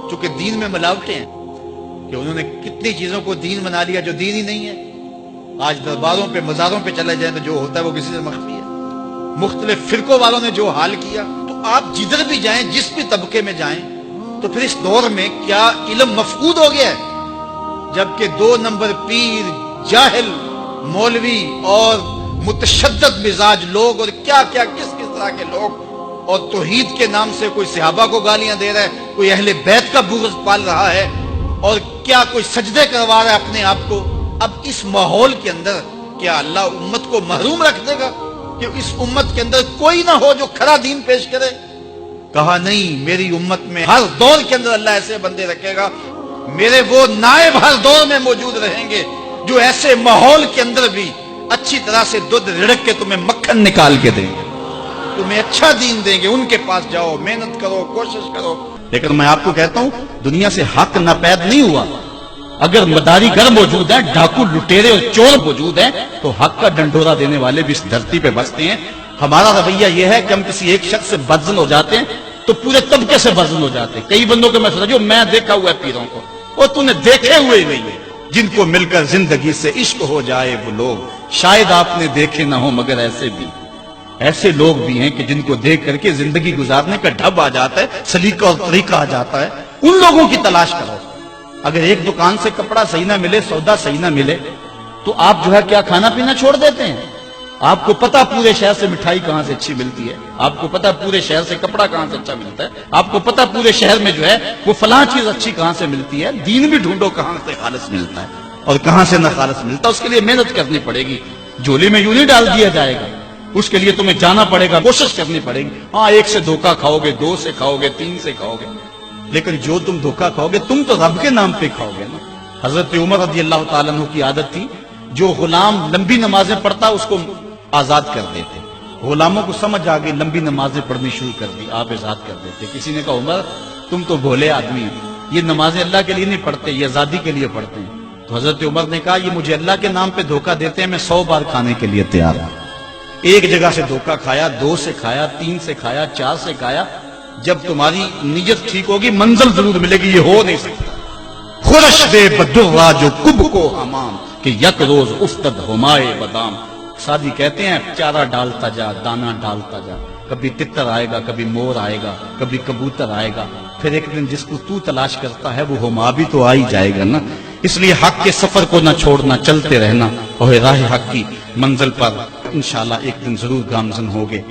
چونکہ دین میں ملاوٹیں ہیں کہ انہوں نے کتنی چیزوں کو دین بنا لیا جو دین ہی نہیں ہے۔ آج درباروں پہ مزاروں پہ چلے جائیں تو جو ہوتا ہے وہ کسی سے مخفی ہے۔ مختلف فرقوں والوں نے جو حال کیا، تو آپ جدھر بھی جائیں، جس بھی طبقے میں جائیں، تو پھر اس دور میں کیا علم مفقود ہو گیا ہے؟ جبکہ 2 نمبر پیر، جاہل مولوی اور متشدد مزاج لوگ اور کیا کیا کس طرح کے لوگ، اور توحید کے نام سے کوئی صحابہ کو گالیاں دے رہا ہے، کوئی اہل بیت کا بغض پال رہا ہے، اور کیا کوئی سجدے کروا رہا ہے اپنے آپ کو۔ اب اس ماحول کے اندر کیا اللہ امت کو محروم رکھ دے گا کہ اس امت کے اندر کوئی نہ ہو جو کھڑا دین پیش کرے؟ کہا نہیں، میری امت میں ہر دور کے اندر اللہ ایسے بندے رکھے گا، میرے وہ نائب ہر دور میں موجود رہیں گے جو ایسے ماحول کے اندر بھی اچھی طرح سے دودھ رڑک کے تمہیں مکھن نکال کے دیں گے، تمہیں اچھا دین دیں گے۔ ان کے پاس جاؤ، محنت کرو، کوشش کرو۔ لیکن میں آپ کو کہتا ہوں، دنیا سے حق ناپید نہیں ہوا۔ اگر مداری گر موجود ہے، ڈاکو لٹیرے اور چور موجود ہیں، تو حق کا ڈنڈورا دینے والے بھی اس دھرتی پہ بستے ہیں۔ ہمارا رویہ یہ ہے کہ ہم کسی ایک شخص سے بدزن ہو جاتے ہیں تو پورے طبقے سے بدزن ہو جاتے ہیں۔ کئی بندوں کو میں سمجھا جو میں دیکھا ہوا ہے پیروں کو، اور تو نے دیکھے ہوئے نہیں ہے، جن کو مل کر زندگی سے عشق ہو جائے وہ لوگ شاید آپ نے دیکھے نہ ہو، مگر ایسے لوگ بھی ہیں کہ جن کو دیکھ کر کے زندگی گزارنے کا ڈھب آ جاتا ہے، سلیقہ اور طریقہ آ جاتا ہے۔ ان لوگوں کی تلاش کرو۔ اگر ایک دکان سے کپڑا صحیح نہ ملے، سودا صحیح نہ ملے، تو آپ جو ہے کیا کھانا پینا چھوڑ دیتے ہیں؟ آپ کو پتا پورے شہر سے مٹھائی کہاں سے اچھی ملتی ہے، آپ کو پتا پورے شہر سے کپڑا کہاں سے اچھا ملتا ہے، آپ کو پتا پورے شہر میں جو ہے وہ فلاں چیز اچھی کہاں سے ملتی ہے۔ دین بھی ڈھونڈو کہاں سے خالص ملتا ہے اور کہاں سے نہ خالص ملتا ہے، اس کے لیے محنت کرنی پڑے گی۔ جھولی میں یوں نہیں ڈال دیا جائے گا، اس کے لیے تمہیں جانا پڑے گا، کوشش کرنی پڑے گی۔ ہاں، 1 سے دھوکہ کھاؤ گے، 2 سے کھاؤ گے، 3 سے کھاؤ گے، لیکن جو تم دھوکہ کھاؤ گے تم تو رب کے نام پہ کھاؤ گے نا۔ حضرت عمر رضی اللہ تعالیٰ عنہ کی عادت تھی، جو غلام لمبی نمازیں پڑھتا اس کو آزاد کر دیتے۔ غلاموں کو سمجھ آ گئی، لمبی نمازیں پڑھنی شروع کر دی، آپ آزاد کر دیتے۔ کسی نے کہا عمر تم تو بھولے آدمی ہیں، یہ نمازیں اللہ کے لیے نہیں پڑھتے، یہ آزادی کے لیے پڑھتے ہیں۔ تو حضرت عمر نے کہا یہ مجھے اللہ کے نام پہ دھوکہ دیتے ہیں، میں 100 بار کھانے کے لیے تیار ہوں۔ ایک جگہ سے دھوکہ کھایا، 2 سے کھایا، 3 سے کھایا، 4 سے کھایا، جب تمہاری نیت ٹھیک ہوگی منزل ضرور ملے گی، یہ ہو نہیں سکتا۔ خورش دے بدرا جو کب کو حمام کہ یک روز افتد ہمائے بدام۔ سادی کہتے ہیں چارہ ڈالتا جا، دانا ڈالتا جا، کبھی تتر آئے گا، کبھی مور آئے گا، کبھی کبوتر آئے گا، پھر ایک دن جس کو تو تلاش کرتا ہے وہ ہما بھی تو آ ہی جائے گا نا۔ اس لیے حق کے سفر کو نہ چھوڑنا، چلتے رہنا، اور راہ حق کی منزل پر انشاءاللہ ایک دن ضرور گامزن ہوگے۔